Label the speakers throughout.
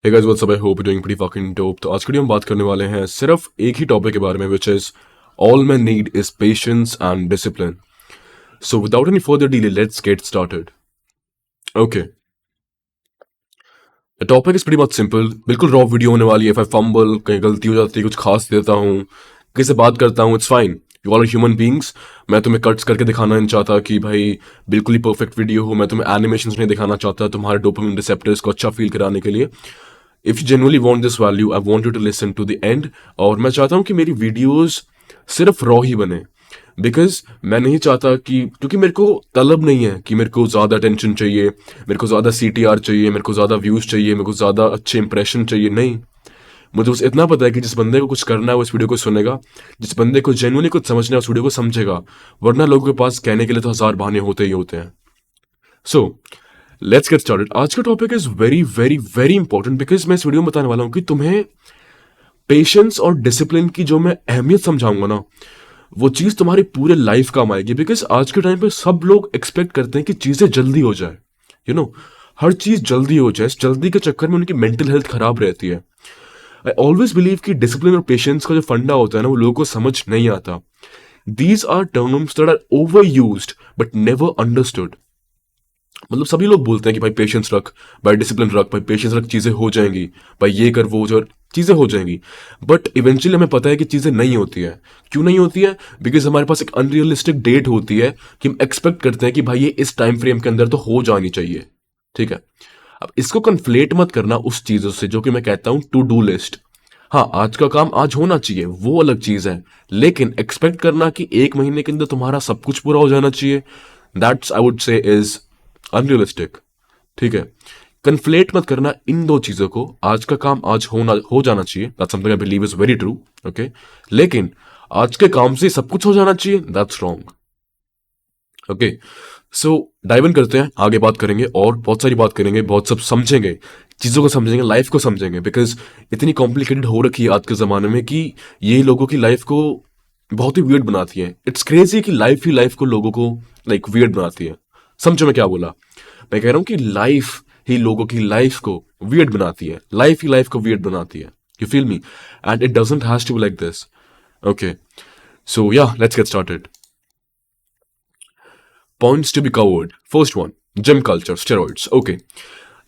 Speaker 1: Hey guys, what's up? I hope you're doing pretty fucking dope. तो आज की video हम बात करने वाले हैं सिर्फ एक ही टॉपिक के बारे में, which is all men need is patience and discipline. So without any further delay, let's get started. Okay, the topic is pretty much simple. बिल्कुल रॉ वीडियो होने वाली है. If I fumble, कहीं गलती हो जाती है, कुछ खास देता हूँ, किसी से बात करता हूँ, it's fine. You all are human beings. मैं तुम्हें कट्स करके दिखाना नहीं चाहता कि भाई बिल्कुल ही परफेक्ट वीडियो हो. मैं तुम्हें एनिमेशंस नहीं दिखाना चाहता तुम्हारे डोपामिन रिसेप्टर्स को अच्छा फील कराने के लिए. If you genuinely want this value, I want you to listen to the end. और मैं चाहता हूँ कि मेरी वीडियोस सिर्फ रॉ ही बने, बिकॉज मैं नहीं चाहता कि, क्योंकि मेरे को तलब नहीं है कि मेरे को ज़्यादा अटेंशन चाहिए, मेरे को ज़्यादा CTR चाहिए, मेरे को ज़्यादा व्यूज़ चाहिए, मेरे को ज़्यादा अच्छे इंप्रेशन चाहिए. नहीं, मुझे बस इतना पता है कि जिस बंदे को कुछ करना है वो इस वीडियो को सुनेगा, जिस बंदे को जेनुअली कुछ समझना है उस वीडियो को समझेगा. वरना लोगों के पास कहने के लिए तो हज़ार बहाने होते ही होते हैं. So let's get started. आज का topic is very very very important, because मैं इस वीडियो में बताने वाला हूँ कि तुम्हें पेशेंस और डिसिप्लिन की जो मैं अहमियत समझाऊंगा ना, वो चीज़ तुम्हारी पूरे लाइफ काम आएगी. बिकॉज आज के टाइम पे सब लोग एक्सपेक्ट करते हैं कि चीज़ें जल्दी हो जाए, यू नो, हर चीज़ जल्दी हो जाए. इस जल्दी के चक्कर में उनकी मेंटल हेल्थ खराब रहती है. आई ऑलवेज बिलीव कि डिसिप्लिन और पेशेंस का जो फंडा होता है ना, वो लोगों को समझ नहीं आता. These are terms that are over used but never understood. मतलब सभी लोग बोलते हैं कि भाई पेशेंस रख, भाई डिसिप्लिन रख, भाई पेशेंस रख, चीज़ें हो जाएंगी, भाई ये कर वो जो, चीज़ें हो जाएंगी. बट इवेंचुअली हमें पता है कि चीज़ें नहीं होती है. क्यों नहीं होती है? बिकॉज हमारे पास एक अनरियलिस्टिक डेट होती है कि हम एक्सपेक्ट करते हैं कि भाई ये इस टाइम फ्रेम के अंदर तो हो जानी चाहिए. ठीक है, अब इसको कन्फ्लेट मत करना उस चीज़ों से जो कि मैं कहता हूँ टू डू लिस्ट. हाँ, आज का काम आज होना चाहिए, वो अलग चीज़ है. लेकिन एक्सपेक्ट करना कि एक महीने के अंदर तुम्हारा सब कुछ पूरा हो जाना चाहिए, that's I would say is unrealistic. ठीक है, कन्फ्लेट मत करना इन दो चीज़ों को. आज का काम आज हो जाना चाहिए, that's something I believe is very true. Okay, लेकिन आज के काम से सब कुछ हो जाना चाहिए, that's wrong. Okay, so dive in करते हैं, आगे बात करेंगे और बहुत सारी बात करेंगे, बहुत सब समझेंगे, चीज़ों को समझेंगे, लाइफ को समझेंगे. बिकॉज इतनी कॉम्प्लिकेटेड हो रखी है आज के ज़माने में कि ये लोगों की लाइफ को बहुत ही वियर्ड बनाती है. इट्स क्रेजी कि लाइफ ही लाइफ को लोगों को लाइक वियर्ड बनाती है. समझो मैं क्या बोला? मैं कह रहा हूँ कि लाइफ ही लोगों की लाइफ को वियर्ड बनाती है, लाइफ ही लाइफ को वियर्ड बनाती है. You feel me? And it doesn't has to be like this. Okay, so yeah let's get started. Points to be covered. First one, gym culture, steroids. Okay.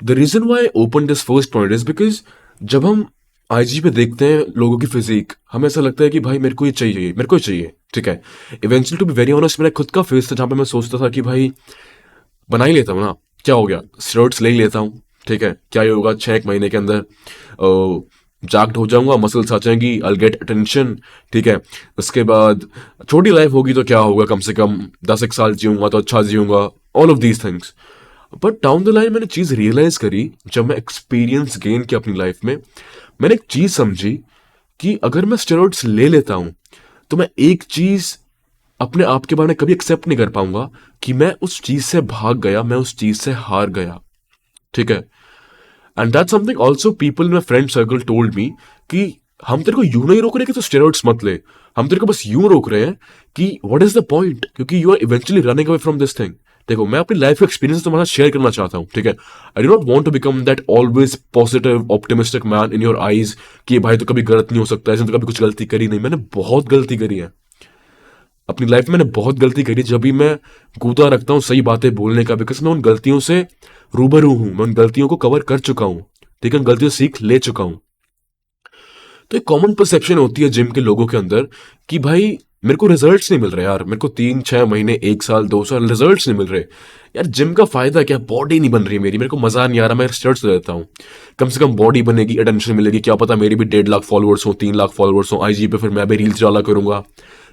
Speaker 1: The reason why I opened this first point is because जब हम IG पे देखते हैं लोगों की physique, हमें ऐसा लगता है कि भाई मेरे को ये चाहिए, मेरे को ये चाहिए. ठीक है, eventually to be very honest मेरा खुद का फेस था जहाँ पे मैं सोचता था कि भाई बना ही लेता हूँ ना, क्या हो गया, स्टेरॉइड्स ले ही लेता हूँ. ठीक है, क्या ही होगा, 6 एक महीने के अंदर जैक्ड हो जाऊंगा, मसल्स आ जाएंगी, आई गेट अटेंशन. ठीक है, उसके बाद छोटी लाइफ होगी तो क्या होगा, कम से कम 10 एक साल जीऊंगा तो अच्छा जीऊंगा, all of these things. But down the line मैंने चीज़ रियलाइज करी जब मैं एक्सपीरियंस गेन किया अपनी लाइफ में. मैंने एक चीज़ समझी कि अगर मैं स्टेरॉइड्स ले लेता हूँ तो मैं एक चीज़ अपने आप के बारे में कभी एक्सेप्ट नहीं कर पाऊंगा कि मैं उस चीज़ से भाग गया, मैं उस चीज़ से हार गया. ठीक है, and that something also people in my friend circle told me कि हम तेरे को यूं नहीं रोक रहे कि तू स्टेरॉइड्स मत ले, हम तेरे को बस यूं रोक रहे हैं कि व्हाट इज द पॉइंट, क्योंकि you are eventually running away from this thing. देखो, मैं अपनी लाइफ का एक्सपीरियंस तुम्हारा शेयर करना चाहता हूँ. ठीक है, I do not want to become that always positive optimistic man in your eyes कि भाई तो कभी गलत नहीं हो सकता, इसने तो कभी कुछ गलती करी नहीं. मैंने बहुत गलती करी है अपनी लाइफ में, मैंने बहुत गलती करी. जब भी मैं कूदा रखता हूँ सही बातें बोलने का, बिकॉज मैं उन गलतियों से रूबरू हूँ, मैं उन गलतियों को कवर कर चुका हूँ. ठीक है, उन गलतियों से सीख ले चुका हूँ. तो एक कॉमन परसेप्शन होती है जिम के लोगों के अंदर कि भाई मेरे को रिजल्ट्स नहीं मिल रहे यार, मेरे को 3 6 महीने 1 साल 2 साल रिजल्ट्स नहीं मिल रहे यार, जिम का फायदा क्या, बॉडी नहीं बन रही मेरी, मेरे को मजा नहीं आ रहा, मैं स्टेरॉइड्स ले लेता हूँ, कम से कम बॉडी बनेगी, अटेंशन मिलेगी, क्या पता मेरी भी 1.5 लाख फॉलोअर्स हो, 3 लाख फॉलोअर्स हो IG पे, फिर मैं भी रील्स डाला करूंगा.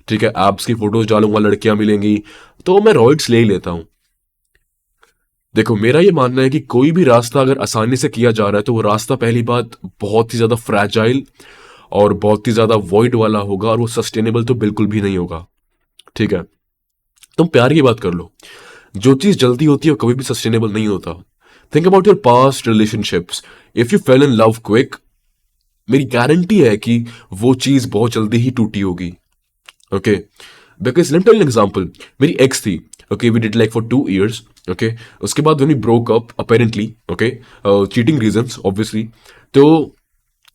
Speaker 1: ठीक है, एप्स की फोटोज डालूंगा, लड़कियां मिलेंगी, तो मैं रॉइड्स ले ही लेता हूँ. देखो, मेरा ये मानना है कि कोई भी रास्ता अगर आसानी से किया जा रहा है तो वो रास्ता पहली बात बहुत ही ज्यादा फ्रैजाइल और बहुत ही ज्यादा वॉइड वाला होगा, और वो सस्टेनेबल तो बिल्कुल भी नहीं होगा. ठीक है, तुम प्यार की बात कर लो, जो चीज जल्दी होती है वो कभी भी सस्टेनेबल नहीं होता. Think about your past relationships. If you fail in love quick, मेरी गारंटी है कि वो चीज बहुत जल्दी ही टूटी होगी. Okay, because let me tell you an example. मेरी एक्स थी, okay, we did like for 2 years. Okay, उसके बाद when we broke up apparently, okay, cheating reasons obviously, तो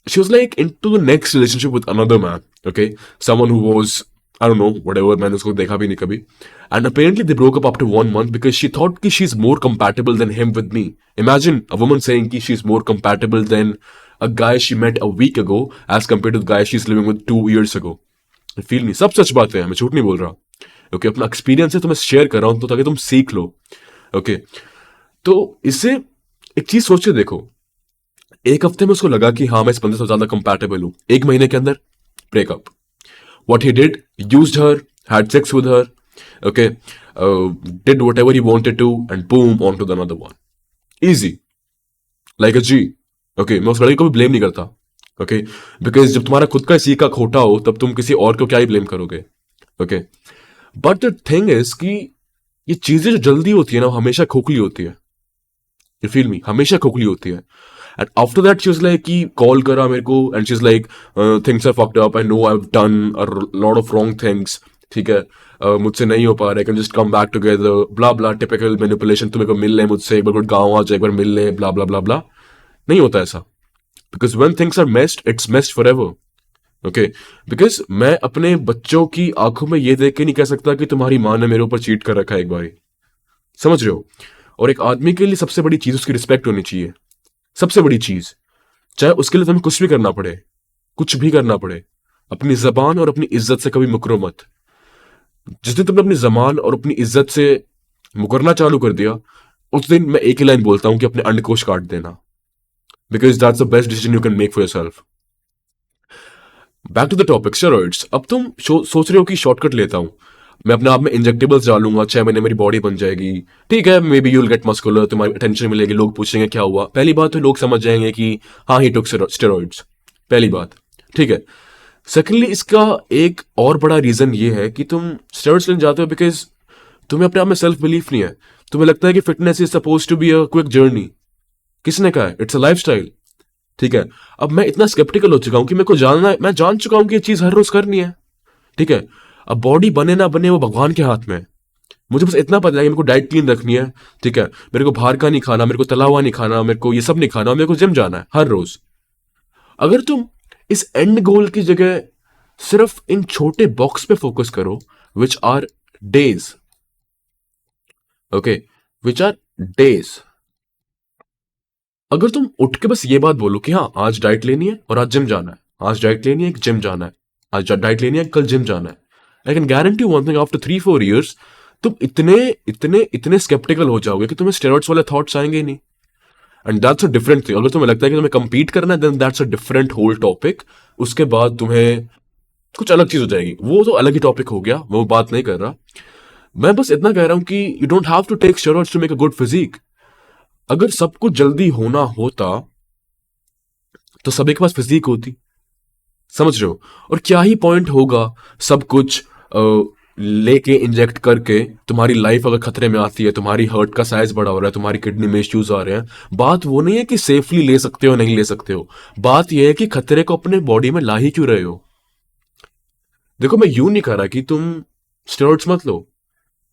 Speaker 1: she was like into the next relationship with another man. Okay, someone who was, I don't know, whatever, मैंने उसको देखा भी नहीं कभी. And apparently they broke up after 1 month because she thought कि she's more compatible than him with me. Imagine a woman saying कि she's more compatible than a guy she met a week ago as compared to the guy she's living with 2 years ago. Feel नहीं, सब सच बात है, मैं झूठ नहीं बोल रहा. ओके, अपना एक्सपीरियंस है तो मैं शेयर कर रहा हूं तो ताकि तुम सीख लो. ओके, तो इससे एक चीज सोच के देखो. एक हफ्ते में उसको लगा कि हाँ मैं इस बंदे से ज्यादा कंपैटिबल हूं. 1 महीने के अंदर breakup. What he did, used her, had sex with her, okay, did whatever he wanted to and boom on to the another one. Easy like a G. Okay, मैं उस लड़की को भी ब्लेम नहीं करता. ओके, बिकॉज जब तुम्हारा खुद का इसी का खोटा हो तब तुम किसी और को क्या ही ब्लेम करोगे. Okay, but the thing is कि ये चीजें जो जल्दी होती है ना वो हमेशा खोखली होती है. यू फील मी, हमेशा खोखली होती है. And after that she was like कि कॉल करा मेरे को and she is like things are fucked up, I know I have done a lot of wrong things. ठीक है, मुझसे नहीं हो पा रहा, I can just come back together, blah blah, typical manipulation. तुम एक बार मिल ले मुझसे, एक बार गाँव आ जाए, एक बार मिल ले, ब्ला ब्ला ब्ला ब्ला. नहीं होता ऐसा. Because when things are messed, it's messed forever. Okay, because मैं अपने बच्चों की आंखों में ये देख के नहीं कह सकता कि तुम्हारी माँ ने मेरे ऊपर चीट कर रखा है एक बारी. समझ रहे हो. और एक आदमी के लिए सबसे बड़ी चीज उसकी रिस्पेक्ट होनी चाहिए. सबसे बड़ी चीज, चाहे उसके लिए तुम्हें कुछ भी करना पड़े, कुछ भी करना पड़े, अपनी जबान और अपनी इज्जत से कभी मुकरो मत. जिस दिन तुमने अपनी जबान और अपनी इज्जत से मुकरना चालू कर दिया, उस दिन मैं एक ही लाइन बोलता हूं कि अपने अंडकोश काट देना. Because that's the best decision you can make for yourself. Back to the topic, steroids. अब तुम सोच रहे हो कि शॉर्टकट लेता हूं, मैं अपने आप में इंजेक्टेबल्स डालूंगा, 6 महीने मेरी बॉडी बन जाएगी. ठीक है, may be you'll get muscular, तुम्हारी अटेंशन मिलेगी, लोग पूछेंगे क्या हुआ. पहली बात तो लोग समझ जाएंगे कि हाँ ही टुक स्टेरॉइड्स. पहली बात, ठीक है. सेकेंडली, इसका एक और बड़ा रीजन ये है कि तुम स्टेरॉइड्स लेने जाते हो बिकॉज तुम्हें अपने आप में सेल्फ बिलीफ नहीं है. तुम्हें लगता है कि fitness is suppose to be a quick journey. किसने कहा है? It's a lifestyle. ठीक है, अब मैं इतना स्केप्टिकल हो चुका हूं कि मेरे को जानना है, मैं जान चुका हूं कि ये चीज हर रोज करनी है. ठीक है, अब बॉडी बने ना बने वो भगवान के हाथ में है. मुझे बस इतना पता है कि मेरे को डाइट क्लीन रखनी है. ठीक है, मेरे को बाहर का नहीं खाना, मेरे को तला हुआ नहीं खाना, मेरे को ये सब नहीं खाना, मेरे को जिम जाना है हर रोज. अगर तुम इस एंड गोल की जगह सिर्फ इन छोटे बॉक्स पे फोकस करो, which are days. Okay, which are days. अगर तुम उठ के बस ये बात बोलो कि हाँ आज डाइट लेनी है और आज जिम जाना है, आज डाइट लेनी है, जिम जाना है, आज डाइट लेनी है, कल जिम जाना है, I can guarantee one thing, after 3-4 years तुम इतने इतने इतने स्केप्टिकल हो जाओगे कि तुम्हें स्टेरॉइड्स वाले थॉट्स आएंगे ही नहीं. And that's a different thing. अगर तुम्हें लगता है कि तुम्हें कंपीट करना है, then that's a different whole topic. उसके बाद तुम्हें कुछ अलग चीज हो जाएगी, वो तो अलग ही टॉपिक हो गया, मैं वो बात नहीं कर रहा. मैं बस इतना कह रहा हूं कि you don't have to take steroids to make a good physique. अगर सब कुछ जल्दी होना होता तो सभी के पास फिजिक होती. समझ रहे हो. और क्या ही पॉइंट होगा सब कुछ लेके इंजेक्ट करके. तुम्हारी लाइफ अगर खतरे में आती है, तुम्हारी हर्ट का साइज बड़ा हो रहा है, तुम्हारी किडनी में इश्यूज आ रहे हैं, बात वो नहीं है कि सेफली ले सकते हो नहीं ले सकते हो. बात यह है कि खतरे को अपने बॉडी में ला ही क्यों रहे हो. देखो, मैं यूं नहीं कह रहा कि तुम स्टेरॉइड्स मत लो.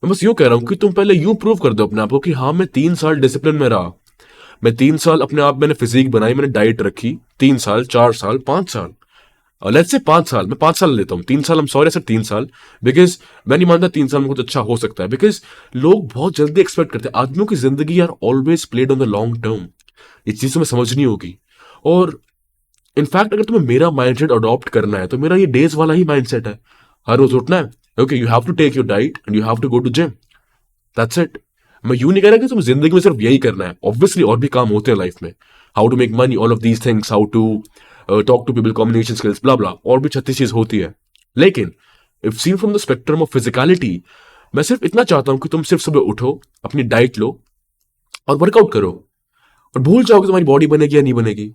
Speaker 1: मैं बस यूं कह रहा हूं कि तुम पहले यूं प्रूव कर दो अपने आप को कि हाँ मैं 3 साल डिसिप्लिन में रहा, मैं 3 साल अपने आप मैंने फिजिक बनाई, मैंने डाइट रखी. 3 साल, 4 साल, 5 साल, लेट्स से 5 साल, मैं 5 साल लेता हूँ. 3 साल, हम सॉरी सर, 3 साल. बिकॉज मैं नहीं मानता 3 साल में कुछ अच्छा हो सकता है. बिकॉज लोग बहुत जल्दी एक्सपेक्ट करते हैं. आदमियों की जिंदगी are always played on the long term. ये चीज तुम्हें समझनी होगी. और इनफैक्ट अगर तुम्हें मेरा माइंडसेट अडॉप्ट करना है तो मेरा ये डेज वाला ही माइंडसेट है. हर रोज उठना है, okay, you have to take your diet and you have to go to gym. That's it. मैं यूं नहीं कह रहा कि तुम्हें जिंदगी में सिर्फ यही करना है. ऑब्वियसली और भी काम होते हैं लाइफ में. How to make money, all of these things, how to talk to people, communication skills, blah blah, और भी 36 चीज होती है. लेकिन if seen from the spectrum of physicality, मैं सिर्फ इतना चाहता हूं कि तुम सिर्फ सुबह उठो, अपनी डाइट लो और वर्कआउट करो. और भूल जाओ कि तुम्हारी बॉडी बनेगी या नहीं बनेगी.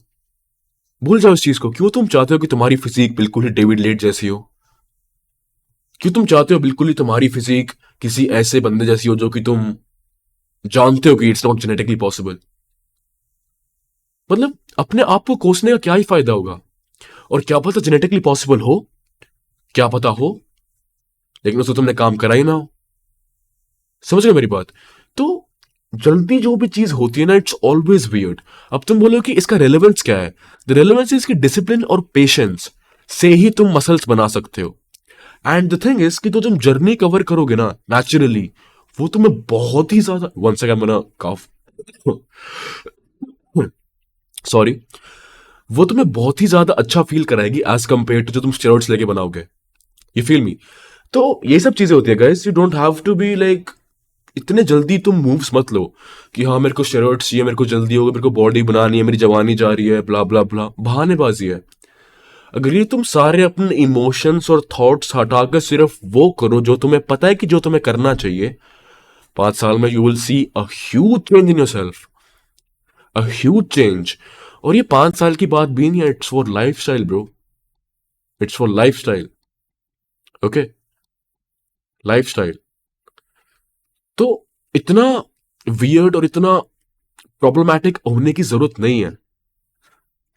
Speaker 1: भूल जाओ इस चीज को. क्यों तुम चाहते हो कि तुम्हारी फिजिक बिल्कुल ही डेविड लेट जैसी हो? क्यों तुम चाहते हो बिल्कुल ही तुम्हारी फिजिक किसी ऐसे बंदे जैसी हो जो कि तुम जानते हो कि इट्स नॉट जेनेटिकली पॉसिबल? मतलब अपने आप को कोसने का क्या ही फायदा होगा. और क्या पता जेनेटिकली पॉसिबल हो, क्या पता हो, लेकिन उसको तुमने काम करा ही ना हो. समझ गए मेरी बात? तो जल्दी जो भी चीज होती है ना, इट्स ऑलवेज वियर्ड। अब तुम बोलो कि इसका रेलेवेंस क्या है? द रेलेवेंस इज कि डिसिप्लिन और पेशेंस से ही तुम मसल्स बना सकते हो। एंड द थिंग इज कि तो तुम जर्नी कवर करोगे ना नेचुरली, वो तुम्हें बहुत ही ज्यादा, वन सेकंड मैंने काफ सॉरी, वो तुम्हें बहुत ही ज्यादा अच्छा फील कराएगी एज कम्पेयर टू जो तुम स्टेरॉइड्स लेके बनाओगे। You feel me? तो ये सब चीजें होती है guys, you don't have to be like, इतने जल्दी तुम मूव्स मत लो कि हाँ मेरे को स्टेरॉइड्स चाहिए, मेरे को जल्दी होगा, मेरे को बॉडी बनानी है, मेरी जवानी जा रही है, ब्ला ब्ला ब्ला, बहानेबाजी है। अगर ये तुम सारे अपने इमोशंस और थॉट्स हटाकर सिर्फ वो करो जो तुम्हें पता है कि जो तुम्हें करना चाहिए, 5 साल में you will see a huge change in your self, a huge change. और ये 5 साल की बात भी नहीं है, it's for life style bro, it's for life style. Okay, life style. तो इतना वियर्ड और इतना प्रॉब्लमेटिक होने की जरूरत नहीं है।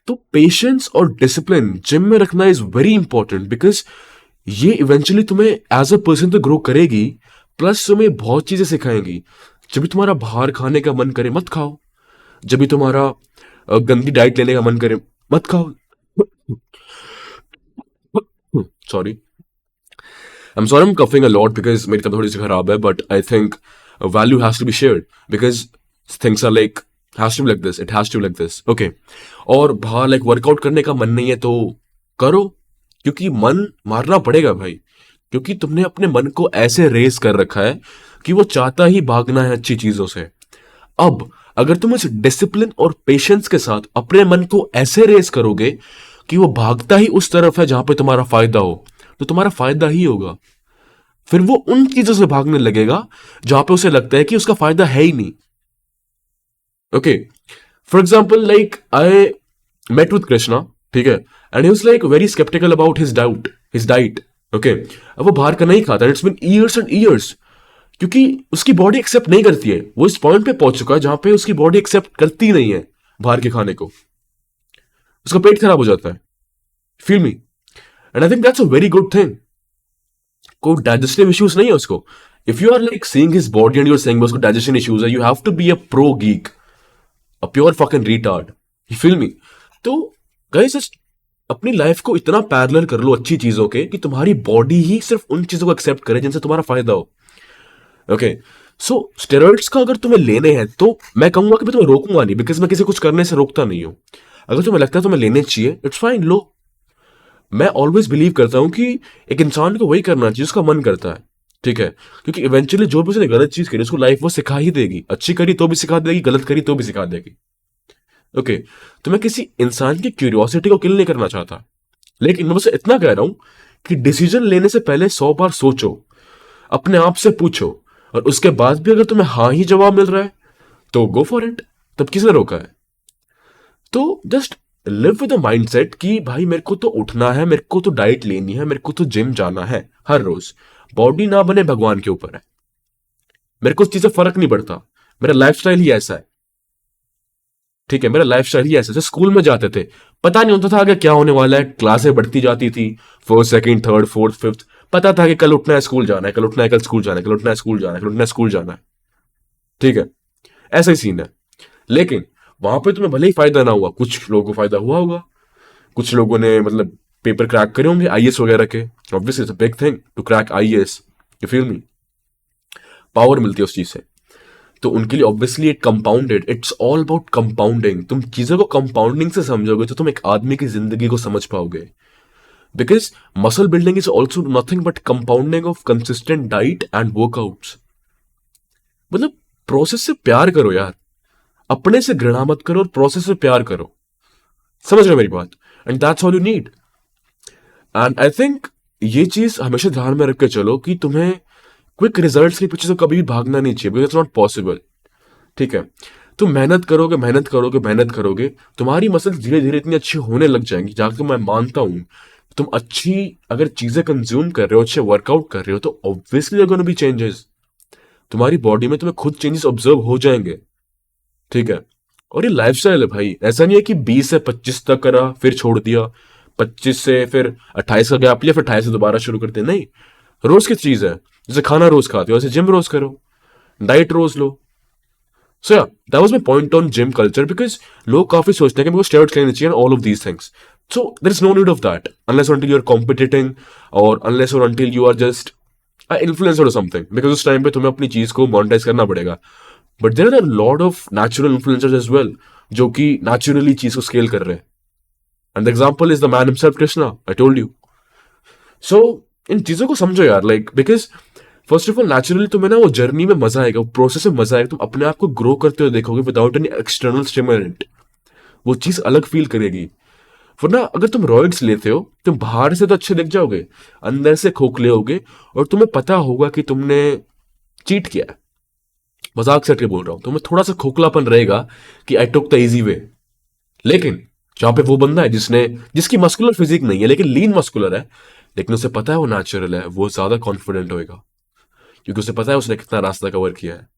Speaker 1: तो पेशेंस और डिसिप्लिन जिम में रखना इज वेरी इंपॉर्टेंट, बिकॉज ये इवेंचुअली तुम्हें एज अ पर्सन तो ग्रो करेगी, प्लस तुम्हें बहुत चीजें सिखाएंगी। जब भी तुम्हारा बाहर खाने का मन करे मत खाओ, जब भी तुम्हारा गंदी डाइट लेने का मन करे मत खाओ। Sorry, I am sorry, I am coughing a lot because मेरी तबीयत थोड़ी सी खराब है, but I think value has to be shared because things are like has to be like this, it has to be like this. Okay, और बाहर like workout करने का मन नहीं है तो करो, क्योंकि मन मारना पड़ेगा भाई, क्योंकि तुमने अपने मन को ऐसे रेस कर रखा है कि वो चाहता ही भागना है अच्छी चीजों से। अब अगर तुम इस डिसिप्लिन और पेशेंस के साथ अपने मन को ऐसे रेस करोगे कि वो भागता ही उस तरफ है जहां पे तुम्हारा फायदा हो, तो तुम्हारा फायदा ही होगा। फिर वो उन चीजों से भागने लगेगा जहां पे उसे लगता है कि उसका फायदा है ही नहीं। Okay, for example like I met with Krishna, ठीक है, and he was like very skeptical about his diet. Okay, अब वो बाहर का नहीं खाता, it's been years and years, क्योंकि उसकी बॉडी एक्सेप्ट नहीं करती है। वो इस पॉइंट पे पहुंच चुका है जहां पे उसकी बॉडी एक्सेप्ट करती नहीं है बाहर के खाने को, उसका पेट खराब हो जाता है। Feel me? And I think that's a very good thing. कोई डाइजेस्टिव इश्यूज नहीं है उसको। If you are like seeing his body and you are saying उसको डाइजेशन इश्यूज है, you have to be a pro geek, a pure fucking retard. You feel me? तो guys, just अपनी life को इतना parallel कर लो अच्छी चीजों के कि तुम्हारी बॉडी ही सिर्फ उन चीजों को एक्सेप्ट करे जिनसे तुम्हारा फायदा हो। ओके, सो स्टेरॉइड्स का अगर तुम्हें लेने हैं तो मैं कहूंगा कि मैं तुम्हें रोकूंगा नहीं, बिकॉज मैं किसी कुछ करने से रोकता नहीं हूं। अगर तुम्हें लगता है तुम्हें लेने चाहिए, इट्स फाइन, लो। मैं ऑलवेज बिलीव करता हूं कि एक इंसान को वही करना चाहिए उसका मन करता है, ठीक है, क्योंकि इवेंचुअली जो भी उसने गलत चीज करी उसको लाइफ वो सिखा ही देगी, अच्छी करी तो भी सिखा देगी, गलत करी तो भी सिखा देगी। ओके, तो मैं किसी इंसान की क्यूरियोसिटी को किल नहीं करना चाहता, लेकिन मैं बस इतना कह रहा हूं कि डिसीजन लेने से पहले 100 बार सोचो, अपने आप से पूछो, और उसके बाद भी अगर तुम्हें हाँ ही जवाब मिल रहा है तो गो फॉर इट, तब किसने रोका है? तो just live with mind set कि भाई मेरे को तो उठना है, मेरे को तो डाइट लेनी है, मेरे को तो जिम जाना है हर रोज। बॉडी ना बने भगवान के ऊपर है, मेरे को उस चीज से फर्क नहीं पड़ता, मेरा लाइफस्टाइल ही ऐसा है, ठीक है, मेरा लाइफस्टाइल ही ऐसा है। जैसे स्कूल में जाते थे, पता नहीं होता था आगे क्या होने वाला है, क्लासें बढ़ती जाती थी, first second third fourth fifth, पता था कि कल उठना है स्कूल जाना है, कल उठना है, कल स्कूल जाना है, कल उठना है स्कूल जाना है, कल उठना है स्कूल जाना है, ठीक है, ऐसा ही सीन है। लेकिन वहां पे तुम्हें भले ही फायदा ना हुआ, कुछ लोगों को फायदा हुआ होगा, कुछ लोगों ने मतलब पेपर क्रैक करे होंगे आईएएस वगैरह के, obviously it's a big thing to crack IAS, you feel me? Power मिलती है उस चीज से, तो उनके लिए obviously it compounded, it's all about compounding. तुम चीजों को कंपाउंडिंग से समझोगे तो तुम एक आदमी की जिंदगी को समझ पाओगे, because muscle building is also nothing but compounding of consistent diet and workouts. मतलब प्रोसेस से प्यार करो यार, अपने से घृणा मत करो और प्रोसेस से प्यार करो, समझ रहे हो मेरी बात? And that's all you need. And I think ये चीज हमेशा ध्यान में रख के चलो कि तुम्हें क्विक रिजल्ट्स के पीछे तो कभी भी भागना नहीं चाहिए, बिकॉज इट्स नॉट पॉसिबल, ठीक है। तुम मेहनत करोगे, मेहनत करोगे, मेहनत करोगे, तुम्हारी मसल्स धीरे धीरे इतनी अच्छी होने लग जाएंगी, जाकर मैं मानता हूं तुम अच्छी अगर चीजें कंज्यूम कर रहे हो, अच्छे वर्कआउट कर रहे हो, तो obviously there gonna be changes तुम्हारी बॉडी में, तुम्हें खुद चेंजेस ऑब्जर्व हो जाएंगे, ठीक है। और ये लाइफस्टाइल है भाई, ऐसा नहीं है कि 20 से 25 तक करा फिर छोड़ दिया, 25 से फिर 28 का गैप लिया, फिर 28 से दोबारा शुरू करते, नहीं। रोज की चीज है, जैसे खाना रोज खाते हो वैसे जिम रोज करो, डाइट रोज लो. सो या that was my point on gym culture, because लोग काफी सोचते हैं कि मेरे को स्टेरॉइड्स लेने चाहिए all of these things. So there is no need of that unless until you are competing, और अनलेस और until you are just influencer और समथिंग, बिकॉज उस टाइम पे तुम्हें अपनी चीज को मोनेटाइज करना पड़ेगा. But there are a lot of natural influencers as well, जो कि नेचुरली चीज को स्केल कर रहे हैं. And the example is the man himself, Krishna. I told you. सो इन चीजों को समझो यार, like because first of all naturally तुम्हें ना वो जर्नी में मजा आएगा, वो प्रोसेस में मजा आएगा, तुम अपने आप को ग्रो करते हुए देखोगे विदाउट एनी एक्सटर्नल स्टिमुलेंट. वो चीज अलग फील करेगी. वरना अगर तुम रॉइड्स लेते हो, तुम बाहर से तो अच्छे दिख जाओगे, अंदर से खोखले होगे, और तुम्हें पता होगा कि तुमने चीट किया है. मजाक से हट के बोल रहा हूं, तुम्हें थोड़ा सा खोखलापन रहेगा कि आई टुक द इजी वे. लेकिन जहां पे वो बंदा है जिसकी मस्कुलर फिजिक नहीं है लेकिन लीन मस्कुलर है, लेकिन उसे पता है वो नेचुरल है, वो ज्यादा कॉन्फिडेंट होएगा, क्योंकि उसे पता है उसने कितना रास्ता कवर किया है.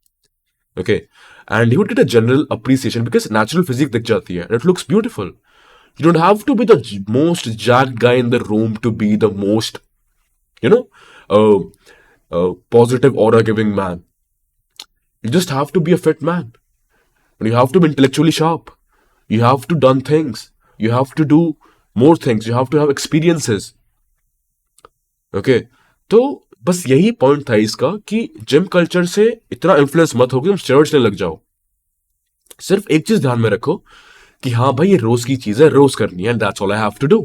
Speaker 1: Okay. And he would get a general appreciation because natural physique दिख जाती है, it looks beautiful. You don't have to be the most jacked guy in the room to be the most, you know, positive aura giving man. You just have to be a fit man. And you have to be intellectually sharp. You have to done things. You have to do more things. You have to have experiences. Okay. तो बस यही point था इसका कि gym culture से इतना influence मत हो कि तुम स्टेरॉइड्स लेने लग जाओ. सिर्फ एक चीज ध्यान में रखो कि हाँ भाई ये रोज की चीज है, रोज करनी है, that's all I have to do.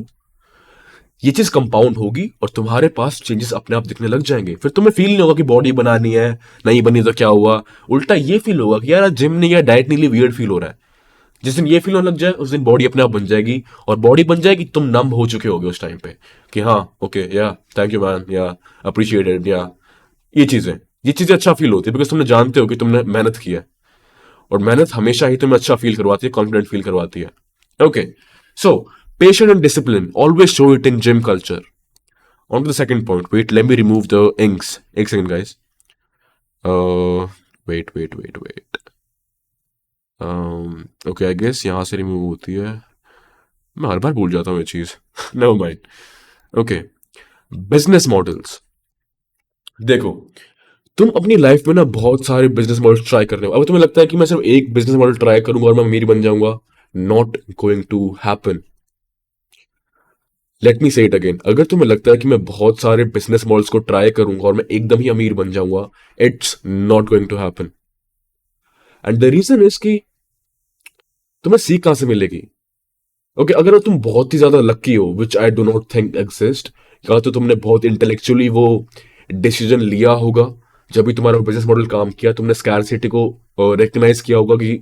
Speaker 1: ये चीज कंपाउंड होगी और तुम्हारे पास चेंजेस अपने आप दिखने लग जाएंगे. फिर तुम्हें फील नहीं होगा कि बॉडी बनानी है, नहीं बनी तो क्या हुआ. उल्टा ये फील होगा कि यार जिम नहीं या डाइट नहीं ली, वियर्ड फील हो रहा है. जिस दिन ये फील होने लग जाए उस दिन बॉडी अपने आप बन जाएगी, और बॉडी बन जाएगी तुम नम हो चुके होगे उस टाइम पे कि हाँ ओके या थैंक यू मैन या अप्रिशिएटेड या ये चीजें अच्छा फील होती है बिकॉज तुमने जानते हो कि तुमने मेहनत की है, और मेहनत हमेशा ही तुम्हें अच्छा फील करवाती है, कॉन्फिडेंट फील करवाती है. Okay. So patience and discipline always show it in gym culture. On to the second point. Wait, let me remove the inks. एक second, guys. Wait. Okay, I guess यहाँ से remove होती है. मैं हर बार भूल जाता हूँ ये चीज. Never mind. Okay. Business models. देखो, तुम अपनी लाइफ में ना बहुत सारे बिजनेस मॉडल ट्राई कर रहे हो. अब तुम्हें लगता है कि मैं सिर्फ एक बिजनेस मॉडल ट्राई करूंगा और मैं अमीर बन जाऊंगा. Not going to happen. Let me say it again. अगर तुम्हें लगता है कि मैं बहुत सारे बिजनेस मॉडल्स को ट्राई करूंगा और मैं एकदम ही अमीर बन जाऊंगा, it's not going to happen. And the reason is कि तुम्हें सीख कहां से मिलेगी. ओके, अगर तुम बहुत ही ज्यादा लकी हो, which I do not think exist, या तो तुमने बहुत इंटेलेक्चुअली वो डिसीजन लिया होगा जब भी तुम्हारा बिजनेस मॉडल काम किया, तुमने स्कैरसिटी को रिकग्नाइज किया होगा कि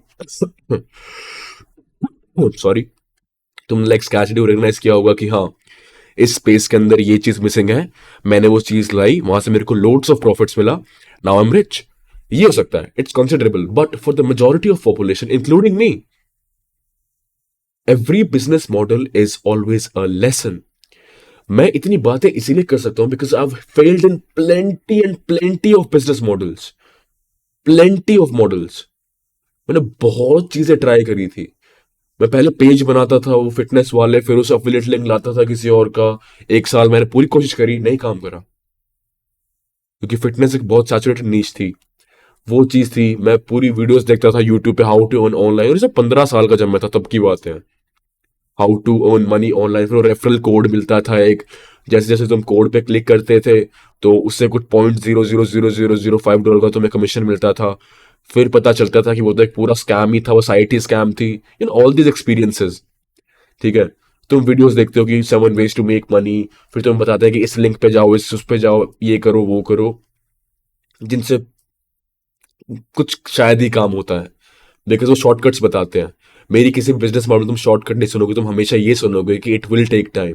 Speaker 1: सॉरी, तुमने लाइक स्कैरसिटी को रिकग्नाइज किया होगा कि हाँ इस स्पेस के अंदर ये चीज मिसिंग है, मैंने वो चीज लाई, वहां से मेरे को लोड्स ऑफ प्रॉफिट्स मिला, नाउ आई एम रिच. ये हो सकता है, it's considerable. But for the majority of population including me, every business model is always a lesson. मैं इतनी बातें इसीलिए कर सकता हूं because I have failed in plenty and plenty of business models. Plenty of models. मैंने बहुत चीजें ट्राई करी थी. मैं पहले पेज बनाता था वो फिटनेस वाले, फिर उसे अफिलिएट लिंक लाता था किसी और का. एक साल मैंने पूरी कोशिश करी, नहीं काम करा, क्योंकि फिटनेस एक बहुत सैचुरेटेड नीश थी. वो चीज थी, मैं पूरी वीडियोस देखता था यूट्यूब पे, हाउ टू अर्न ऑनलाइन, और ये सब 15 साल का जब मैं था तब की बात है. How to earn money online, फिर रेफरल कोड मिलता था एक, जैसे जैसे तुम कोड पे क्लिक करते थे तो उससे कुछ $0.000005 का तुम्हें कमीशन मिलता था. फिर पता चलता था कि वो तो एक पूरा स्कैम ही था, वो साइट ही स्कैम थी. इन ऑल दीज एक्सपीरियंसेस, ठीक है, तुम वीडियोस देखते हो कि 7 ways टू मेक मनी, फिर तुम्हें बताते हैं कि इस लिंक पे जाओ, इस उस पे जाओ, ये करो वो करो, जिनसे कुछ शायद ही काम होता है बिकॉज वो शॉर्टकट्स बताते हैं. मेरी किसी भी बिजनेस मॉडल तुम शॉर्टकट नहीं सुनोगे, तुम हमेशा ये सुनोगे कि इट विल टेक टाइम,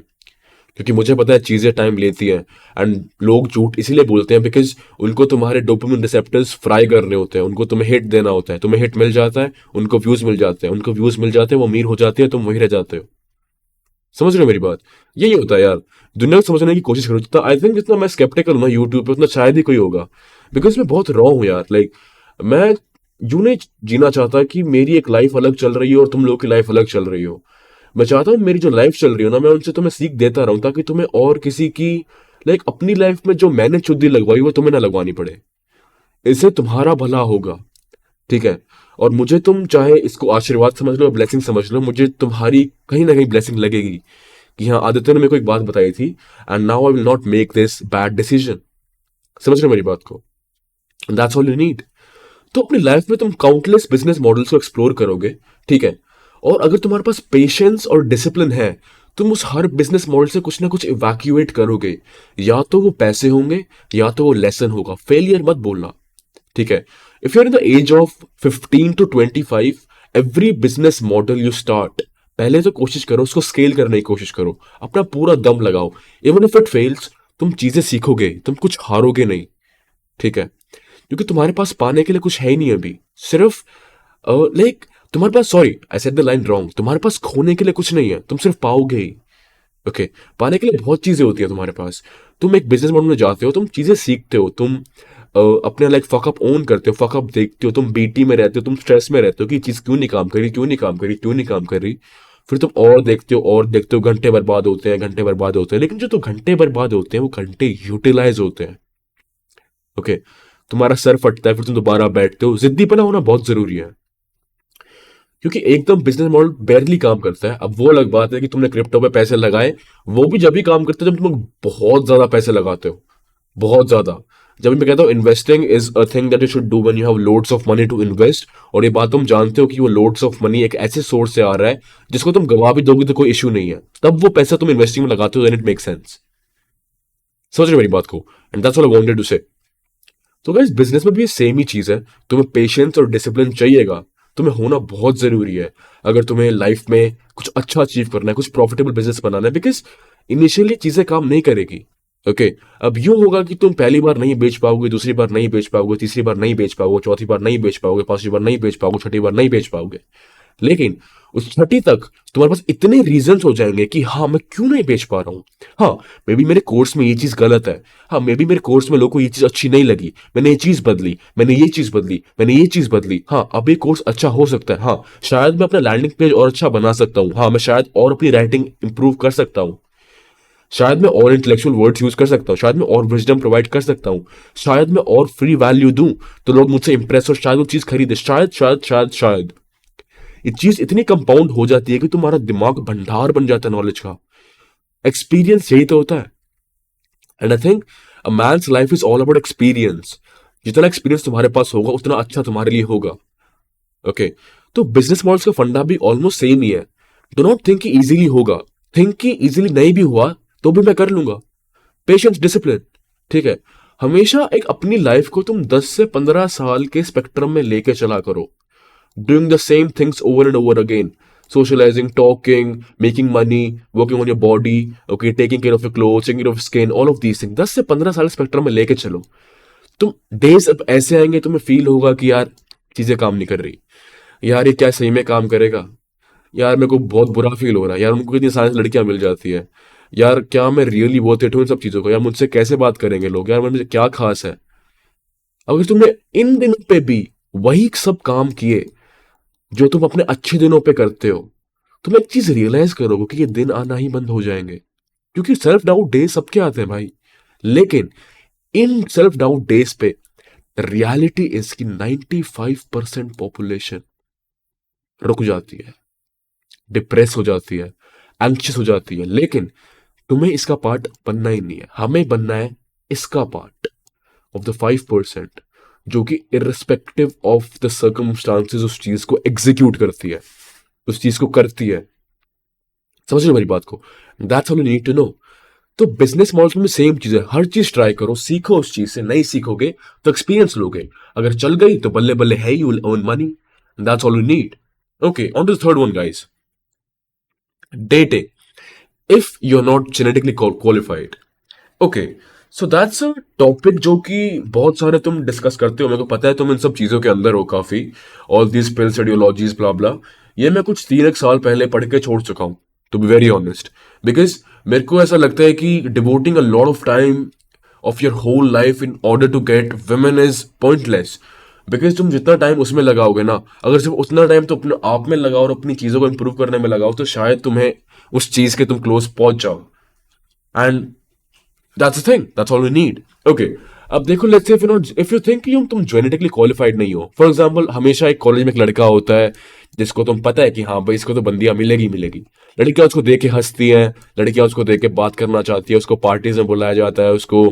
Speaker 1: क्योंकि मुझे पता है चीजें टाइम लेती हैं. एंड लोग झूठ इसीलिए बोलते हैं बिकॉज उनको तुम्हारे डोपामिन रिसेप्टर्स फ्राई करने होते हैं, उनको तुम्हें हिट देना होता है. तुम्हें हिट मिल जाता है, उनको व्यूज मिल जाते हैं, उनको व्यूज मिल जाते हैं, वो अमीर हो जाते हैं, तुम वहीं रह जाते हो. समझ रहे हो मेरी बात. यही होता है यार. दुनिया को समझने की कोशिश करो. जितना आई थिंक जितना मैं स्केप्टिकल हूं ना यूट्यूब पे, उतना शायद ही कोई होगा, बिकॉज मैं बहुत रॉ हूं यार. लाइक मैं यूं नहीं जीना चाहता कि मेरी एक लाइफ अलग चल रही हो और तुम लोग की लाइफ अलग चल रही हो. मैं चाहता हूँ मेरी जो लाइफ चल रही हो ना, मैं उनसे तुम्हें सीख देता रहूं, ताकि तुम्हें और किसी की लाइक अपनी लाइफ में जो मैंने चुद्दी लगवाई वो तुम्हें ना लगवानी पड़े. इससे तुम्हारा भला होगा, ठीक है। और मुझे तुम चाहे इसको आशीर्वाद समझ लो, ब्लेसिंग समझ लो, मुझे तुम्हारी कहीं ना कहीं ब्लेसिंग लगेगी कि हाँ, आदित्य ने मेरे को एक बात बताई थी, and now I will not make this bad decision. समझ रहे हो मेरी बात को? That's all you need. तो अपनी लाइफ में तुम काउंटलेस बिजनेस मॉडल्स को एक्सप्लोर करोगे, ठीक है। और अगर तुम्हारे पास पेशेंस और डिसिप्लिन है, तुम उस हर बिजनेस मॉडल से कुछ ना कुछ इवैक्यूएट करोगे। या तो वो पैसे होंगे, या तो वो लेसन होगा। फेलियर मत बोलना, ठीक है। If you are in the age of 15 to 25, every business model you start, पहले तो कोशिश करो उसको स्केल करने की कोशिश करो, अपना पूरा दम लगाओ। इवन इफ इट फेल्स, तुम चीजें सीखोगे, तुम कुछ हारोगे नहीं, ठीक है। क्योंकि तुम्हारे पास पाने के लिए कुछ है ही नहीं अभी, सिर्फ लाइक तुम्हारे पास, sorry I said the line wrong, तुम्हारे पास खोने के लिए कुछ नहीं है, तुम सिर्फ पाओगे ही। ओके, पाने के लिए बहुत चीजें होती है तुम्हारे पास। तुम एक बिजनेस मॉडल में जाते हो, तुम चीजें सीखते हो, तुम अपने लाइक फकअप ओन करते हो, फकअप देखते हो, तुम बीटी में रहते हो, तुम स्ट्रेस में रहते हो कि चीज क्यों नहीं काम कर रही, क्यों नहीं काम कर रही, क्यों नहीं काम कर रही। फिर तुम और देखते हो, और देखते हो, घंटे बर्बाद होते हैं, घंटे बर्बाद होते हैं। लेकिन जो तो घंटे बर्बाद होते हैं, वो घंटे यूटिलाइज होते हैं। ओके, तुम्हारा सर फटता है, फिर तुम दोबारा बैठते हो। जिद्दीपना होना बहुत जरूरी है, क्योंकि एकदम बिजनेस मॉडल बैरली काम करता है। अब वो अलग बात है कि तुमने क्रिप्टो पे पैसे लगाए, वो भी जब भी काम करते हैं जब तुम बहुत ज्यादा पैसे लगाते हो, बहुत ज्यादा। जब मैं कहता हूँ investing is a thing that you should do when you have loads of money to invest, और ये बात तुम जानते हो कि वो लोड्स ऑफ मनी एक ऐसे सोर्स से आ रहा है जिसको तुम गवा भी दोगे तो कोई इशू नहीं है, तब वो पैसा तुम इन्वेस्टिंग में लगाते हो, देन इट मेक सेंस। समझ रहे हो मेरी बात को? And that's what I wanted to say. तो गाइस, बिजनेस में भी सेम ही चीज है। तुम्हें पेशेंस और डिसिप्लिन चाहिएगा, तुम्हें होना बहुत जरूरी है अगर तुम्हें लाइफ में कुछ अच्छा अचीव करना है, कुछ प्रॉफिटेबल बिजनेस बनाना है। बिकॉज इनिशियली चीजें काम नहीं करेगी। ओके, अब यूं होगा कि तुम पहली बार नहीं बेच पाओगे, दूसरी बार नहीं बेच पाओगे, तीसरी बार नहीं बेच पाओगे, चौथी बार नहीं बेच पाओगे, पांचवी बार नहीं बेच पाओगे, छठी बार नहीं बेच पाओगे। लेकिन उस छठी तक तुम्हारे पास इतने रीजंस हो जाएंगे कि हाँ, मैं क्यों नहीं बेच पा रहा हूँ। हाँ, मे बी मेरे कोर्स में ये चीज गलत है। हाँ, मे बी मेरे कोर्स में लोगों को ये चीज अच्छी नहीं लगी, मैंने ये चीज बदली, मैंने ये चीज बदली, मैंने ये चीज बदली। हाँ, अब ये कोर्स अच्छा हो सकता है। हाँ, शायद मैं अपना लैंडिंग पेज और अच्छा बना सकता हूँ। हाँ, मैं शायद और अपनी राइटिंग इंप्रूव कर सकता हूँ। शायद मैं और इंटेलेक्चुअल वर्ड्स यूज कर सकता हूँ, शायद मैं और विजडम प्रोवाइड कर सकता हूँ, शायद मैं और फ्री वैल्यू दूं तो लोग मुझसे इंप्रेस हो, शायद वो चीज खरीदे। शायद शायद शायद शायद ये चीज इतनी कंपाउंड हो जाती है कि तुम्हारा दिमाग भंडार बन जाता है नॉलेज का। एक्सपीरियंस यही तो होता है। And I think a man's life is all about experience. जितना एक्सपीरियंस तुम्हारे पास होगा, उतना अच्छा तुम्हारे लिए होगा। ओके, तो बिजनेस मॉडल्स का फंडा भी ऑलमोस्ट सेम ही है। डो नॉट थिंक कि इजीली होगा, थिंक कि इजीली नहीं भी हुआ तो भी मैं कर लूंगा। पेशेंस, डिसिप्लिन, ठीक है। हमेशा एक अपनी लाइफ को तुम 10 से 15 साल के स्पेक्ट्रम में लेके चला करो, doing the same things over and over again, socializing, talking, making money, working on your body, okay, taking care of your clothes, taking care of your skin, all of these things 10 से 15 साल spectrum में लेके चलो। तुम days अब ऐसे आएंगे, तुम्हें फील होगा कि यार चीजें काम नहीं कर रही, यार ये क्या सही में काम करेगा, यार मेरे को बहुत बुरा फील हो रहा है, यार उनको इतनी सारी लड़कियां मिल जाती है, यार क्या मैं रियली वर्थ इट हूँ इन सब चीजों को, यार मुझसे कैसे बात करेंगे लोग, यार मुझे क्या खास है। अगर तुमने इन दिनों पे भी वही सब काम किए जो तुम अपने अच्छे दिनों पे करते हो, तुम एक चीज रियलाइज करोगे कि ये दिन आना ही बंद हो जाएंगे। क्योंकि सेल्फ डाउट डे सबके आते हैं भाई, लेकिन इन सेल्फ डाउट डेज पे रियलिटी इज कि 95% पॉपुलेशन रुक जाती है, डिप्रेस हो जाती है, एंक्शियस हो जाती है। लेकिन तुम्हें इसका पार्ट बनना ही नहीं है, हमें बनना है इसका पार्ट ऑफ द 5% जो कि इररिस्पेक्टिव ऑफ द सर्कमस्टांसेस उस चीज को एग्जीक्यूट करती है, उस चीज को करती है। समझ रहे हो मेरी बात को? That's all you need to know. तो बिजनेस मॉडल्स में सेम चीज है, हर चीज ट्राई करो, सीखो उस चीज से, नहीं सीखोगे तो एक्सपीरियंस लोगे, अगर चल गई तो बल्ले बल्ले है, you will earn money. That's all you need. Okay, on to the third one guys, dating if you are not genetically qualified. Okay, so that's a topic जो कि बहुत सारे तुम डिस्कस करते हो, मेरे को पता है तुम इन सब चीजों के अंदर हो काफी, ऑल दीज पिल्स, आइडियोलॉजीज, ब्ला ब्ला। ये मैं कुछ 3 एक साल पहले पढ़ के छोड़ चुका हूं, to be very honest. Because मेरे को ऐसा लगता है कि devoting a lot of time of your whole life in order to get women is pointless. Because तुम जितना टाइम उसमें लगाओगे ना, अगर सिर्फ उतना टाइम तो अपने आप में लगाओ और अपनी चीजों को इंप्रूव करने में लगाओ, तो शायद तुम्हें उस चीज के तुम क्लोज पहुंच जाओ। And that's the thing. That's all we need. Okay. अब देखो, let's say if you think कि तुम जेनेटिकली क्वालिफाइड नहीं हो, फॉर एग्जांपल हमेशा एक कॉलेज में एक लड़का होता है जिसको तुम पता है कि हाँ भाई इसको तो बंदियां मिलेगी मिलेगी। लड़कियां उसको देख के हंसती हैं, लड़कियां उसको देख के बात करना चाहती है, उसको पार्टीज में बुलाया जाता है, उसको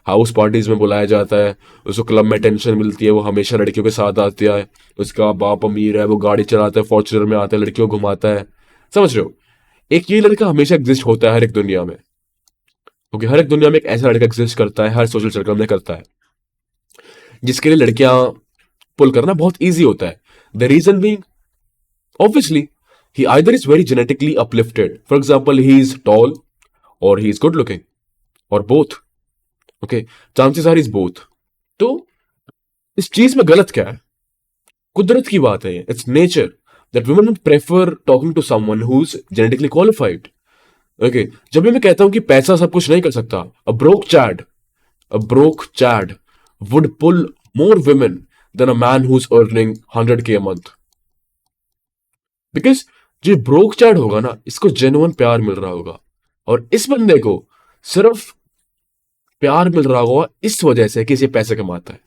Speaker 1: हाउस पार्टीज में बुलाया जाता है, उसको क्लब में टेंशन मिलती है, वो हमेशा लड़कियों के साथ आता है, उसका बाप अमीर है, वो गाड़ी चलाता है, फॉर्च्यूनर में आता है, लड़कियों को घुमाता है। समझ रहे हो? एक ये लड़का हमेशा एग्जिस्ट होता है हर एक दुनिया में। ओके, हर एक दुनिया में एक ऐसा लड़का एग्जिस्ट करता है, हर सोशल सर्कल में करता है, जिसके लिए लड़कियां पुल करना बहुत ईजी होता है। The reason being, obviously, he either is very genetically uplifted, for example he is tall और ही इज गुड लुकिंग, और both. Okay, chances are is both. तो इस चीज में गलत क्या है? कुदरत की बात है, it's nature that women would prefer talking to someone who is genetically qualified. Okay, जब भी मैं कहता हूं कि पैसा सब कुछ नहीं कर सकता, a broke chad would pull more women than a man who's earning 100K a month. Because जो ब्रोक चैट होगा ना, इसको जेन्युइन प्यार मिल रहा होगा, और इस बंदे को सिर्फ प्यार मिल रहा होगा इस वजह से कि इसे पैसे कमाता है।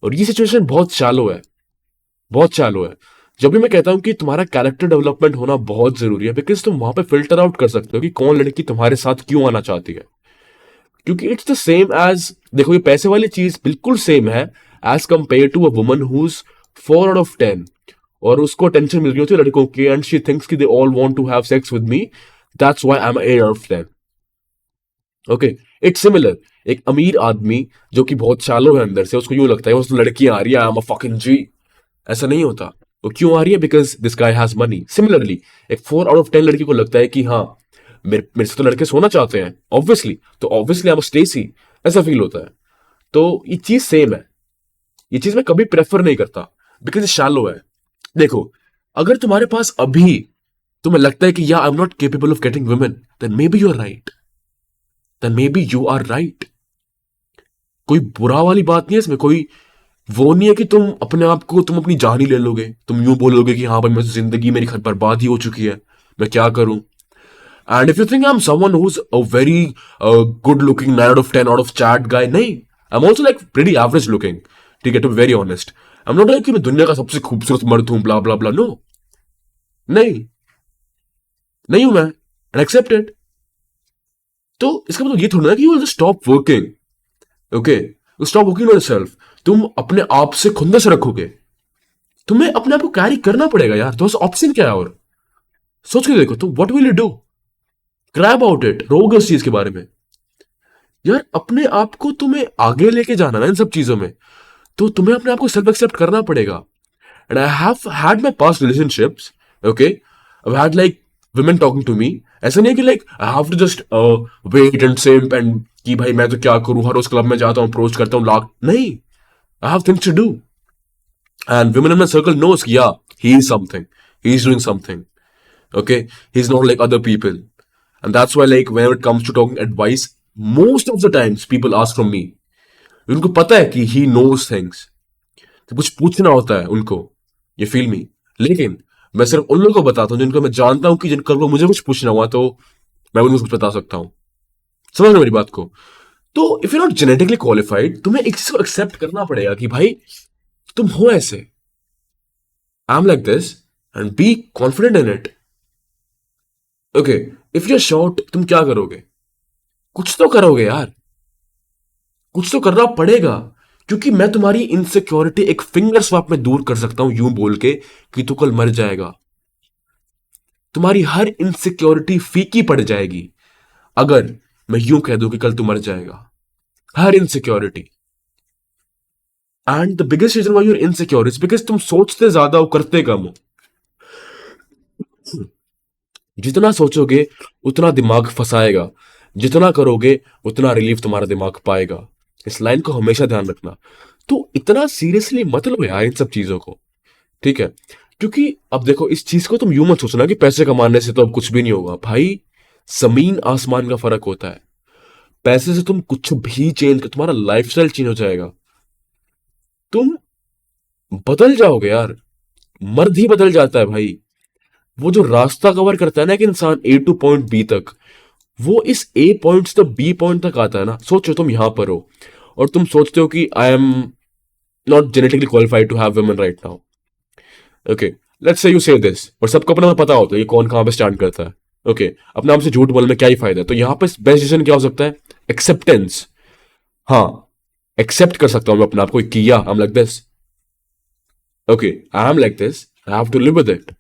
Speaker 1: और ये सिचुएशन बहुत शैलो है, बहुत शैलो है। जब भी मैं कहता हूं कि तुम्हारा कैरेक्टर डेवलपमेंट होना बहुत जरूरी है, बिकॉज तुम वहां पे फिल्टर आउट कर सकते हो कि कौन लड़की तुम्हारे साथ क्यों आना चाहती है। क्योंकि इट्स द सेम एज, देखो ये पैसे वाली चीज बिल्कुल सेम है as compare to a woman who is 4 out of 10, और उसको टेंशन मिल रही होती है लड़कों की, एंड शी थिंक्स कि they all want to have sex with me, that's why I am 8 out of 10। Okay, it's similar. एक अमीर आदमी जो कि बहुत शालो है अंदर से, उसको यूं लगता है उस लड़की आ रही है, आई एम अ फकिंग जी। ऐसा नहीं होता। वो क्यों आ रही है? Because this guy has money. Similarly, एक 4 out of 10 लड़की को लगता है कि हाँ मेरे से तो लड़के सोना चाहते हैं, ऑब्वियसली, तो ऑब्वियसली आई एम स्टेसी, ऐसा फील होता है। तो ये चीज सेम है, ये चीज मैं कभी प्रेफर नहीं करता, बिकॉज ये शैलो है। देखो, अगर तुम्हारे पास अभी तुम्हें लगता है कि या I am not capable of getting women, then maybe you are right, then maybe you are right. कोई बुरा वाली बात नहीं है इसमें, कोई वो नहीं है कि तुम अपने आप को, तुम अपनी जान ही ले लोगे, तुम यूं बोलोगे कि हाँ भाई मैं जिंदगी मेरी बर्बाद ही हो चुकी है, मैं क्या करूं। And if you think I am someone who is a very good looking 9 out of 10 out of chat guy, नहीं, I am also like pretty average looking, ठीक है, to be very honest. I am not like कि मैं दुनिया का सबसे खूबसूरत मर्द हूं, ब्ला ब्ला ब्ला, नो, नहीं, नहीं हूं मैं, एंड एक्सेप्ट इट। तो इसका मतलब ये थोड़ा ना कि you will just stop working. Okay, stop working on yourself. तुम अपने आप से खुंदस रखोगे, तुम्हें अपने आप को कैरी करना पड़ेगा यार, तो ऑप्शन क्या है? और सोच के देखो, तो what will you do? Cry about it, रोगे उस चीज के बारे में यार। अपने आप को तुम्हें आगे लेके जाना ना इन सब चीजों में, तो तुम्हें अपने आप को सेल्फ एक्सेप्ट करना पड़ेगा। And I have had my past relationships, okay, I had like women talking to me। ऐसा नहीं है कि like I have to just wait and simp and कि भाई मैं तो क्या करूं, हर रोज क्लब में जाता हूं, अप्रोच करता हूं, लाख नहीं, I have things to do. And women in my circle knows कि yeah, he is something, he is doing something, okay, he's not like other people। and that's why like when it comes to talking advice, most of the times people ask from me, उनको पता है कि he knows things, तो कुछ पूछना होता है उनको, ये फील मी। लेकिन मैं सिर्फ उन लोगों को बताता हूँ जिनको मैं जानता हूं कि जिनका मुझे कुछ पूछना हुआ तो मैं उनको कुछ बता सकता हूं। समझ रहे मेरी बात को? तो if you not genetically qualified, तुम्हें एक चीज को एक्सेप्ट करना पड़ेगा कि भाई तुम हो ऐसे, I am like this, and be confident in it. Okay, if you are short, तुम क्या करोगे? कुछ तो करोगे यार, कुछ तो करना पड़ेगा, क्योंकि मैं तुम्हारी इनसिक्योरिटी एक फिंगर स्वैप में दूर कर सकता हूं यूं बोल के कि तू कल मर जाएगा। तुम्हारी हर इनसिक्योरिटी फीकी पड़ जाएगी अगर मैं यूं कह दूं कि कल तू मर जाएगा। हर insecurity. And the biggest reason why you are insecure is because तुम सोचते ज्यादा हो, करते कम हो। जितना सोचोगे उतना दिमाग फंसाएगा, जितना करोगे उतना रिलीफ तुम्हारा दिमाग पाएगा। इस लाइन को हमेशा ध्यान रखना। तो इतना सीरियसली मत लो यार इन सब चीजों को, ठीक है? क्योंकि अब देखो, इस चीज को तुम यूं मत सोचना कि पैसे कमाने से तो अब कुछ भी नहीं होगा। भाई, जमीन आसमान का फर्क होता है। पैसे से तुम कुछ भी चेंज कर, तुम्हारा लाइफस्टाइल चेंज हो जाएगा, तुम बदल जाओगे यार। मर्द ही बदल जाता है भाई। वो जो रास्ता कवर करता है ना एक इंसान ए टू पॉइंट बी तक, वो इस ए पॉइंट से बी पॉइंट तक आता है ना। सोचो तुम यहां पर हो और तुम सोचते हो कि I am not genetically qualified to have women right now. Okay, let's say you say this, और सबको अपना पता होता है ये कौन कहाँ पे स्टैंड करता है। ओके, अपने आप से झूठ बोलने में क्या ही फायदा है। तो यहाँ पे बेस्ट डिसीजन क्या हो सकता है? एक्सेप्टेंस। हाँ, एक्सेप्ट कर सकता हूं मैं अपने आप को, किया I am like this, okay I am like this, I have to live with it.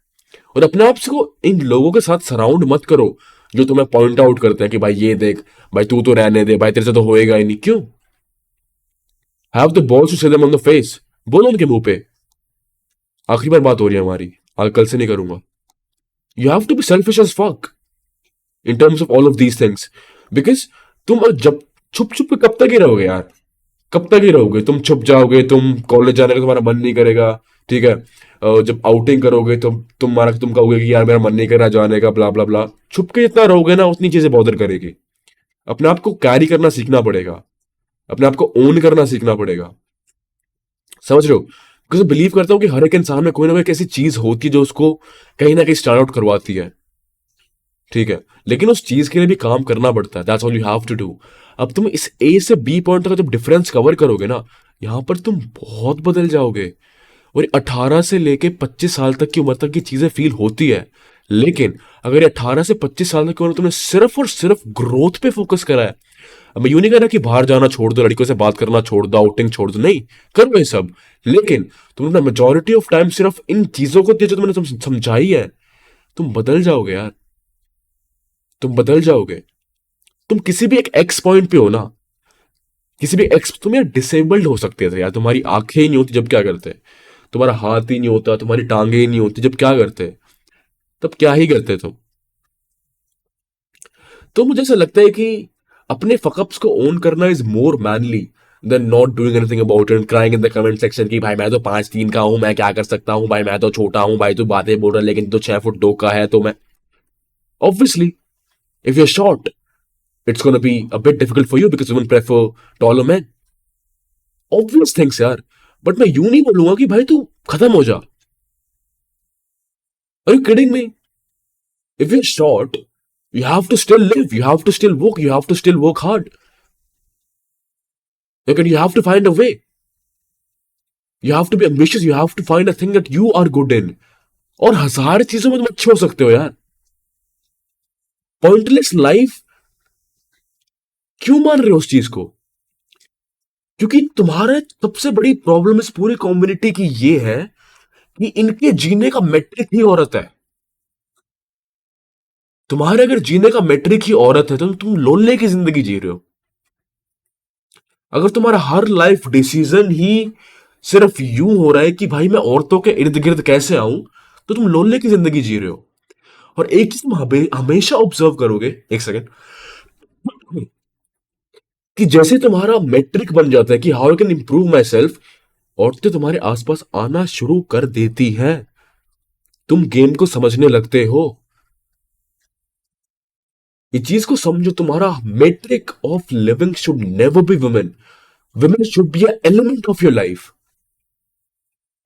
Speaker 1: और अपने आप से को इन लोगों के साथ सराउंड मत करो जो तुम्हें पॉइंट आउट करते हैं कि भाई ये देख, भाई तू तो रहने दे, भाई तेरे से तो होएगा ही नहीं। क्यों? हैव द बॉल्स टू से देम ऑन द फेस। बोलो उनके मुंह पे, आखिरी बार बात हो रही है हमारी, कल से नहीं करूंगा। You have to be selfish as fuck in terms of all of these things, because तुम जब छुप छुप के कब तक ही रहोगे यार? कब तक ही रहोगे? तुम छुप जाओगे, तुम कॉलेज जाने का तुम्हारा मन नहीं करेगा, ठीक है, जब आउटिंग करोगे तो तुम कहोगे कि यार मेरा मन नहीं कर रहा जाने का, ब्ला ब्ला ब्ला। छुप के जितना रहोगे ना उतनी चीजें बॉदर करेगी। अपने आप को कैरी करना सीखना पड़ेगा, अपने आप को ओन करना सीखना पड़ेगा। समझ रहे हो? बिकॉज बिलीव करता हूँ कि हर एक इंसान में कोई ना कोई एक ऐसी चीज होती है जो उसको कहीं ना कहीं स्टार्ट आउट करवाती है, ठीक है, लेकिन उस चीज के लिए भी काम करना पड़ता है। That's all you have to do. अब तुम इस ए से बी पॉइंट तक जब डिफरेंस कवर करोगे ना, यहां पर तुम बहुत बदल जाओगे। और 18 से लेके 25 साल तक की उम्र तक की चीजें फील होती है, लेकिन अगर ये 18 से 25 साल तक की उम्र तुमने सिर्फ और सिर्फ ग्रोथ पे फोकस करा है। अब मैं यूं नहीं कह रहा कि बाहर जाना छोड़ दो, लड़कियों से बात करना छोड़ दो, आउटिंग छोड़ दो, नहीं करो ये सब, लेकिन तुमने मेजोरिटी ऑफ टाइम सिर्फ इन चीजों को दिया जो तुमने समझाई है, तुम बदल जाओगे यार, तुम बदल जाओगे। तुम किसी भी एक एक्स पॉइंट पे हो ना, किसी भी एक्स, तुम यार डिसेबल्ड हो सकते थे यार, तुम्हारी आंखें ही नहीं होती जब क्या करते, तुम्हारा हाथ ही नहीं होता, तुम्हारी टांगे ही नहीं होती जब क्या करते, तब क्या ही करते तुम। तो मुझे ऐसा लगता है कि अपने फकअप्स को ओन करना is more manly than not doing anything about it, crying in the comment section कि भाई मैं तो 5'3" का हूं, मैं क्या कर सकता हूं, भाई मैं तो छोटा हूं, भाई तू बातें बोल रहा है, लेकिन तो 6'2" का है, तो मैं obviously if you are short it's going to be a bit difficult for you because women prefer taller men. Obvious things यार, बट मैं यूं नहीं बोलूंगा कि भाई तू खत्म हो जा। Are you kidding me? If you're short, you have to still live, you have to still work, you have to still work hard. Okay, you have to find a way. You have to be ambitious, you have to find a thing that you are good in. और हजार चीजों में तुम अच्छे हो सकते हो यार। पॉइंटलेस लाइफ क्यों मान रहे हो उस चीज को? क्योंकि तुम्हारे सबसे बड़ी प्रॉब्लम इस पूरी कम्युनिटी की ये है कि इनके जीने का मेट्रिक ही औरत है। तुम्हारे अगर जीने का मेट्रिक ही औरत है तो तुम लोल्ले की जिंदगी जी रहे हो। अगर तुम्हारा हर लाइफ डिसीजन ही सिर्फ यूं हो रहा है कि भाई मैं औरतों के इर्द गिर्द कैसे आऊं, तो तुम लोल्ले की जिंदगी जी रहे हो। और एक चीज तुम हमेशा ऑब्जर्व करोगे, एक सेकेंड, कि जैसे तुम्हारा मेट्रिक बन जाता है कि how I can improve my self, औरतें तुम्हारे आसपास आना शुरू कर देती हैं। तुम गेम को समझने लगते हो। ये चीज को समझो, तुम्हारा metric of living should never be women. Women should be an element of your life.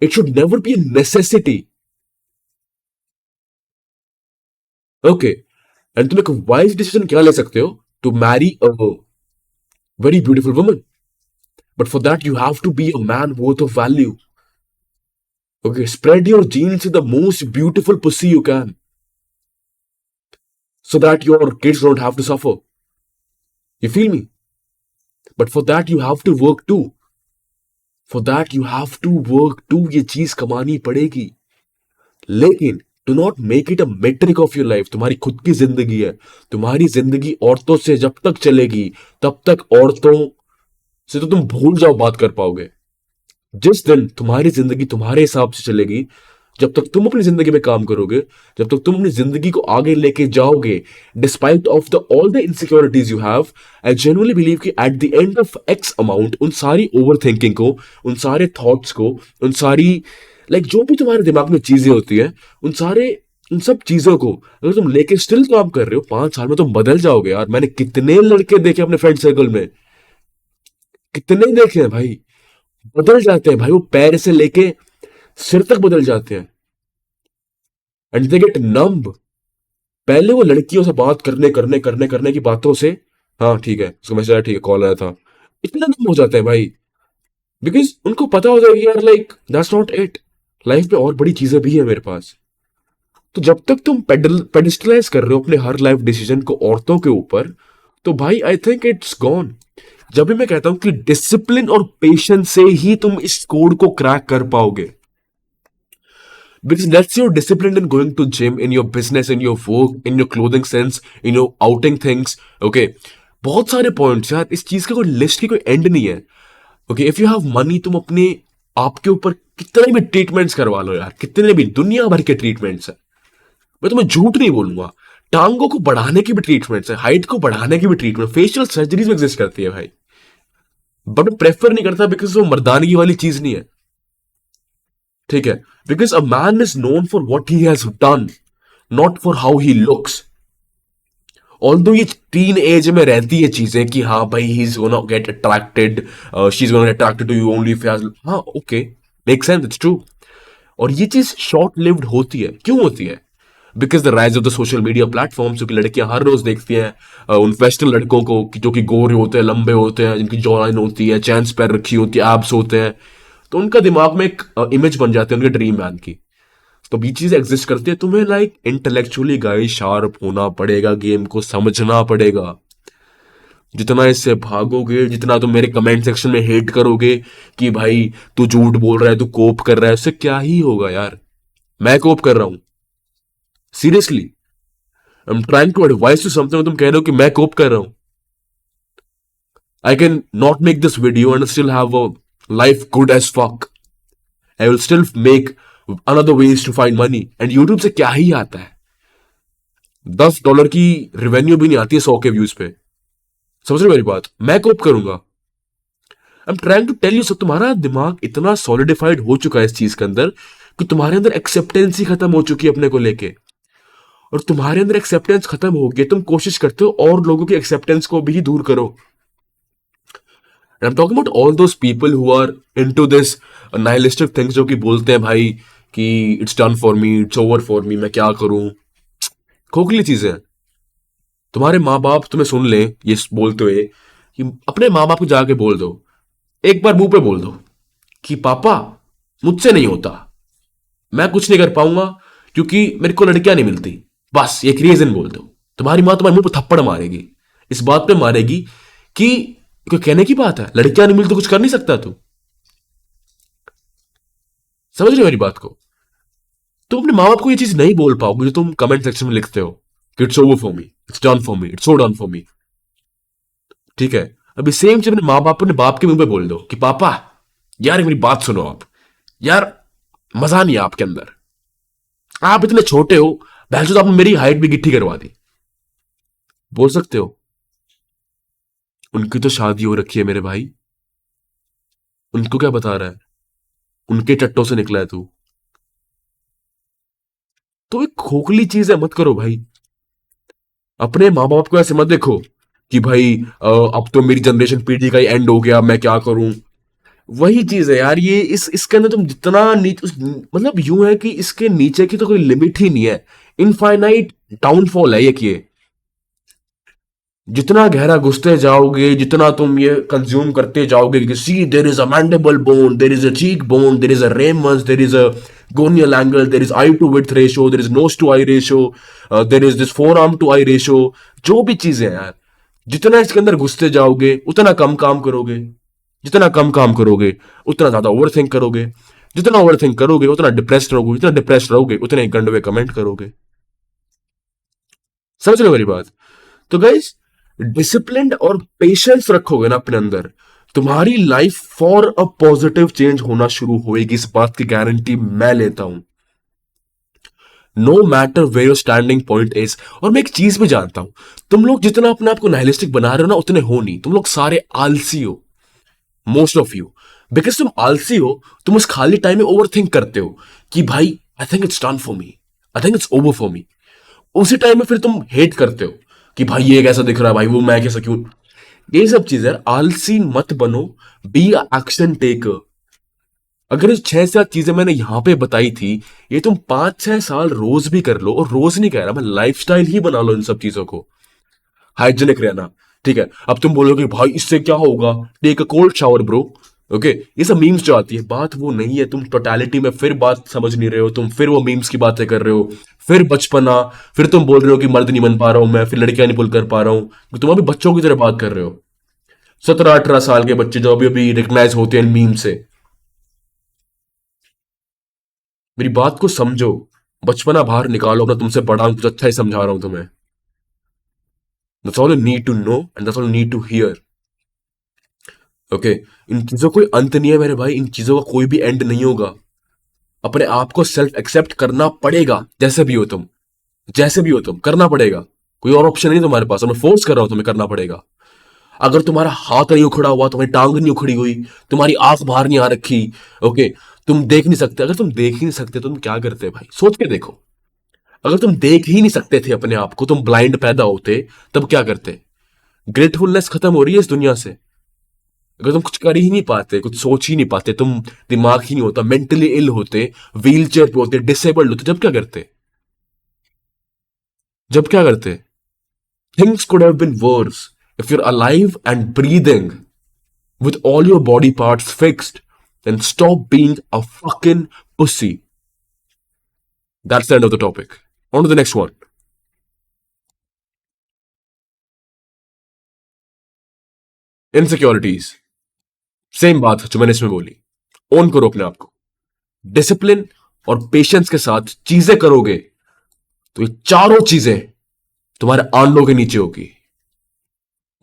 Speaker 1: It should never be a necessity. Okay. And तुम एक wise decision क्या ले सकते हो? To marry a very beautiful woman. But for that you have to be a man worth of value. Okay. Spread your genes in the most beautiful pussy you can. So that your kids don't have to suffer. You feel me? But for that you have to work too. For that you have to work too. ये चीज कमानी पड़ेगी। लेकिन do not make it a metric of your life. तुम्हारी खुद की जिंदगी है। तुम्हारी जिंदगी औरतों से जब तक चलेगी तब तक औरतों से तो तुम भूल जाओ बात कर पाओगे। जिस दिन तुम्हारी जिंदगी तुम्हारे हिसाब से चलेगी, जब तक तुम अपनी जिंदगी में काम करोगे, जब तक तुम अपनी जिंदगी को आगे लेके जाओगे, despite of the all the insecurities you have, I genuinely believe कि at the end of x amount, उन सारी ओवर थिंकिंग को, उन सारे थॉट्स को, उन सारी जो भी तुम्हारे दिमाग में चीजें होती है, उन सब चीजों को अगर तुम लेके स्टिल काम कर रहे हो, 5 साल में तुम बदल जाओगे यार। मैंने कितने लड़के देखे अपने फ्रेंड सर्कल में, कितने देखे हैं भाई, बदल जाते हैं भाई। वो पैर से लेके सिर तक बदल जाते हैं। And they get numb. पहले वो लड़कियों से बात करने करने करने करने की बातों से, हाँ ठीक है, उसको मैसेज आया, ठीक है, कॉल आया था, इतना दम हो जाता है भाई, बिकॉज उनको पता होता है कि यार like that's not it, life में और बड़ी चीजें भी है मेरे पास। तो जब तक तुम पेडिस्टलाइज कर रहे हो अपने हर लाइफ डिसीजन को औरतों के ऊपर, तो भाई आई थिंक इट्स गॉन। जब भी मैं कहता हूं कि डिसिप्लिन और पेशेंस से ही तुम इस कोड को क्रैक कर पाओगे, because that's your discipline in going to gym, in your business, in your work, in your clothing sense, in your outing things. Okay, बहुत सारे पॉइंट्स यार, इस चीज का कोई लिस्ट की कोई एंड नहीं है। Okay, if you have money, तुम अपने आपके ऊपर कितने भी ट्रीटमेंट्स करवा लो यार, कितने भी दुनिया भर के ट्रीटमेंट्स है, मैं तुम्हें झूठ नहीं बोलूंगा। टांगों को बढ़ाने की भी ट्रीटमेंट्स है, हाइट को बढ़ाने की भी ट्रीटमेंट, फेशियल सर्जरीज में एग्जिस्ट करती है भाई। बट मैं प्रेफर नहीं करता बिकॉज वो मर्दानगी वाली चीज नहीं है, ठीक है। Because a man is known for what he has done, not for how he looks. Although ये टीन एज में रहती है चीजें कि हाँ भाई he is gonna get attracted, she is gonna get attracted to you only if हाँ okay, make sense, it's true. और ये चीज शॉर्ट लिव्ड होती है, क्यों होती है? Because the rise of the social media platform, क्योंकि लड़कियां हर रोज देखती हैं उन वेस्टर्न लड़कों को जो कि गोरे होते हैं, लंबे होते हैं, जिनकी जॉ लाइन होती है, चैन्स पैर रखी होती है, एब्स होते हैं, तो उनका दिमाग में एक इमेज बन जाती है उनके ड्रीम मैन की। तो ये चीज एग्जिस्ट करती है, तुम्हें लाइक इंटेलेक्चुअली गाइस शार्प होना पड़ेगा, गेम को समझना पड़ेगा। जितना इससे भागोगे, जितना तुम मेरे कमेंट सेक्शन में हेट करोगे कि भाई तू झूठ बोल रहा है, तू कोप कर रहा है, उससे क्या ही होगा यार। मैं कोप कर रहा हूं, seriously I am trying to advice to something, तुम कह रहे हो कि मैं कोप कर रहा हूं। I can not make this video and still have a life good as fuck. I will still make another ways to find money, and YouTube से क्या ही आता है, $10 की रेवेन्यू भी नहीं आती है 100 के व्यूज पे। समझ रहे हो मेरी बात? मैं कोप करूंगा। I am trying to tell you, सब तुम्हारा दिमाग इतना सॉलिडिफाइड हो चुका है इस चीज के अंदर कि तुम्हारे अंदर एक्सेप्टेंस ही खत्म हो चुकी है अपने को लेके। और तुम्हारे अंदर एक्सेप्टेंस खत्म हो गई, तुम कोशिश करते हो और लोगों की एक्सेप्टेंस को भी दूर करो। I am talking about all those people who are into this nihilistic things, जो कि बोलते हैं भाई कि it's done for me, it's over for me, मैं क्या करूं। खोखली चीजें हैं। तुम्हारे माँ बाप तुम्हें सुन ले ये बोलते हुए, कि अपने माँ बाप को जाके बोल दो, एक बार मुंह पे बोल दो कि पापा मुझसे नहीं होता, मैं कुछ नहीं कर पाऊंगा क्योंकि मेरे को लड़कियां नहीं मिलती, बस एक रीजन बोल दो। तुम्हारी माँ तुम्हारे मुंह पे थप्पड़ मारेगी, इस बात पे मारेगी कि कोई कहने की बात है, लड़कियां नहीं मिलती तो कुछ कर नहीं सकता तू। समझ रहे हो मेरी बात को? तुम अपने माँ बाप को ये चीज नहीं बोल पाओगे जो तुम कमेंट सेक्शन में लिखते हो कि it's over for me, it's done for me, it's so done for मी, ठीक है। अभी सेम चीज अपने माँ बाप अपने बाप के मुंह पे बोल दो कि पापा यार मेरी बात सुनो आप, यार मजा नहीं है आपके अंदर, आप इतने छोटे हो, भैंसो तो आपने मेरी हाइट भी गिट्टी करवा दी। बोल सकते हो? उनकी तो शादी हो रखी है मेरे भाई, उनको क्या बता रहा है, उनके चट्टों से निकला है तू। तो एक खोखली चीज है, मत करो भाई। अपने माँ बाप को ऐसे मत देखो कि भाई अब तो मेरी जनरेशन पीढ़ी का ही एंड हो गया, मैं क्या करूं। वही चीज है यार, ये इसके अंदर तुम जितना नीचे मतलब यूं है कि इसके नीचे की तो कोई लिमिट ही नहीं है, इनफाइनाइट डाउनफॉल है ये कि ये जितना गहरा घुसते जाओगे, जितना तुम ये कंज्यूम करते जाओगे कि see there is a mandible bone, there is a cheek bone, there is a ramus, there is a gonial angle, there is eye to width ratio, there is nose to eye ratio, there is this forearm to eye ratio. जो भी चीजें हैं यार, जितना इसके अंदर घुसते जाओगे उतना कम काम करोगे, जितना कम काम करोगे उतना ज्यादा ओवर थिंक करोगे, जितना ओवर थिंक करोगे उतना डिप्रेस्ड रहोगे, जितना डिप्रेस्ड रहोगे उतने गंदे कमेंट करोगे। समझ रहे हो मेरी बात? तो गाइस, डिसिप्लिन और पेशेंस रखोगे ना अपने अंदर, तुम्हारी life for a positive change होना शुरू होएगी, इस बात की गारंटी मैं लेता हूं। No matter where your standing point is. और मैं एक चीज भी जानता हूं, तुम लोग जितना अपने आप को नाइलिस्टिक बना रहे हो ना, उतने हो नहीं, तुम लोग सारे आलसी हो, मोस्ट ऑफ यू। बिकॉज तुम आलसी हो, तुम उस खाली टाइम में ओवर थिंक करते हो कि भाई I think it's done for me, I think it's over for मी। उसी टाइम में फिर तुम हेट करते हो कि भाई ये कैसा दिख रहा है, भाई वो मैं कैसा क्यों। ये सब चीजें आलसी मत बनो, बी एक्शन टेकर। अगर ये 6 से 7 चीजें मैंने यहां पे बताई थी, ये तुम 5-6 साल रोज भी कर लो, और रोज नहीं कह रहा मैं, लाइफस्टाइल ही बना लो इन सब चीजों को। हाइजेनिक रहना, ठीक है, अब तुम बोलोगे भाई इससे क्या होगा, take a cold shower bro. Okay, ये सब मीम्स जो आती है, बात वो नहीं है, तुम टोटलिटी में फिर बात समझ नहीं रहे हो, तुम फिर वो मीम्स की बातें कर रहे हो, फिर बचपना, फिर तुम बोल रहे हो कि मर्द नहीं बन पा रहा हूं मैं, फिर लड़कियां नहीं पुल कर पा रहा हूं, तुम अभी बच्चों की तरह बात कर रहे हो। 17-18 साल के बच्चे जो अभी अभी रिकग्नाइज होते हैं मीम से। मेरी बात को समझो, बचपना बाहर निकालो अपना, तुमसे बड़ा हूं, कुछ अच्छा ही समझा रहा हूं तुम्हें। That's all you need to know and that's all you need to hear. Okay, इन चीजों का कोई अंत नहीं है मेरे भाई, इन चीजों का कोई भी एंड नहीं होगा। अपने आप को सेल्फ एक्सेप्ट करना पड़ेगा, जैसे भी हो तुम, जैसे भी हो तुम करना पड़ेगा। कोई और ऑप्शन नहीं तुम्हारे पास, और मैं फोर्स कर रहा हूं तुम्हें करना पड़ेगा। अगर तुम्हारा हाथ नहीं उखड़ा हुआ, तुम्हारी टांग नहीं उखड़ी हुई, तुम्हारी आंख बाहर नहीं आ रखी, ओके, तुम देख नहीं सकते, अगर तुम देख ही नहीं सकते तो तुम क्या करते भाई, सोच के देखो। अगर तुम देख ही नहीं सकते थे अपने आप को, तुम ब्लाइंड पैदा होते, तब क्या करते। ग्रेटफुलनेस खत्म हो रही है इस दुनिया से। अगर तुम कुछ कर ही नहीं पाते, कुछ सोच ही नहीं पाते, तुम दिमाग ही नहीं होता, मेंटली इल होते, व्हील चेयर पे होते, डिसेबल्ड होते, जब क्या करते, जब क्या करते। Things could have been worse if you're alive and breathing with all your body parts fixed, then stop being a fucking pussy. That's the end of the topic. On to the next one. Insecurities. Same बात जो मैंने इसमें बोली, own करो अपने आप को, discipline और पेशेंस के साथ चीजें करोगे तो ये चारों चीजें तुम्हारे आंडों के नीचे होगी।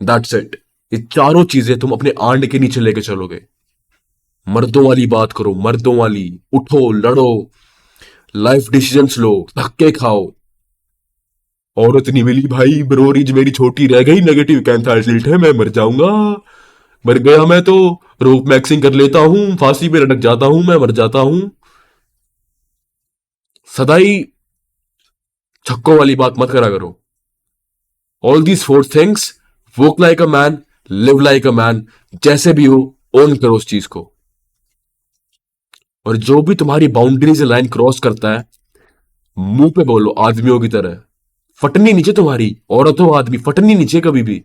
Speaker 1: That's it. ये चारों चीजें तुम अपने आंड के नीचे लेके चलोगे। मर्दों वाली बात करो, मर्दों वाली, उठो, लड़ो, लाइफ डिसीजंस लो, धक्के खाओ। औरत नहीं मिली भाई, ब्रोरीज मेरी छोटी रह गई, नेगेटिव कैंसर है, मैं मर जाऊंगा, मर गया मैं तो, रोप मैक्सिंग कर लेता हूं, फांसी पे लटक जाता हूं, मैं मर जाता हूं। सदाई छक्कों वाली बात मत करा करो। All these four things, work like a man, live like a man, जैसे भी हो ओन करो उस चीज को। और जो भी तुम्हारी बाउंड्री से लाइन क्रॉस करता है, मुंह पे बोलो आदमियों की तरह, फटनी नीचे तुम्हारी, औरत हो आदमी, फटनी नीचे कभी भी।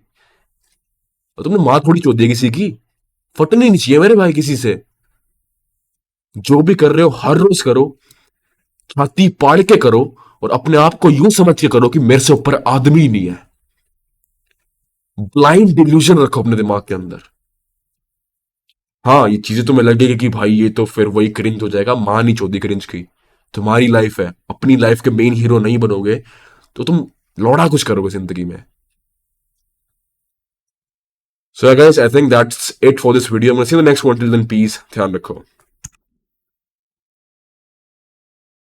Speaker 1: और तुमने मां थोड़ी चोद दी किसी की, फटनी नहीं चाहिए मेरे भाई किसी से। जो भी कर रहे हो हर रोज करो, छाती पाड़ के करो, और अपने आप को यूं समझ के करो कि मेरे से ऊपर आदमी ही नहीं है। ब्लाइंड डिल्यूजन रखो अपने दिमाग के अंदर। हाँ, ये चीजें तुम्हें लगेगी कि भाई ये तो फिर वही क्रिंज हो जाएगा, मां नहीं चौधी क्रिंज की। तुम्हारी लाइफ है, अपनी लाइफ के मेन हीरो नहीं बनोगे तो तुम लौड़ा कुछ करोगे जिंदगी में। So guys, I think that's it for this video. मैं see the next one, till then peace, ध्यान रखो।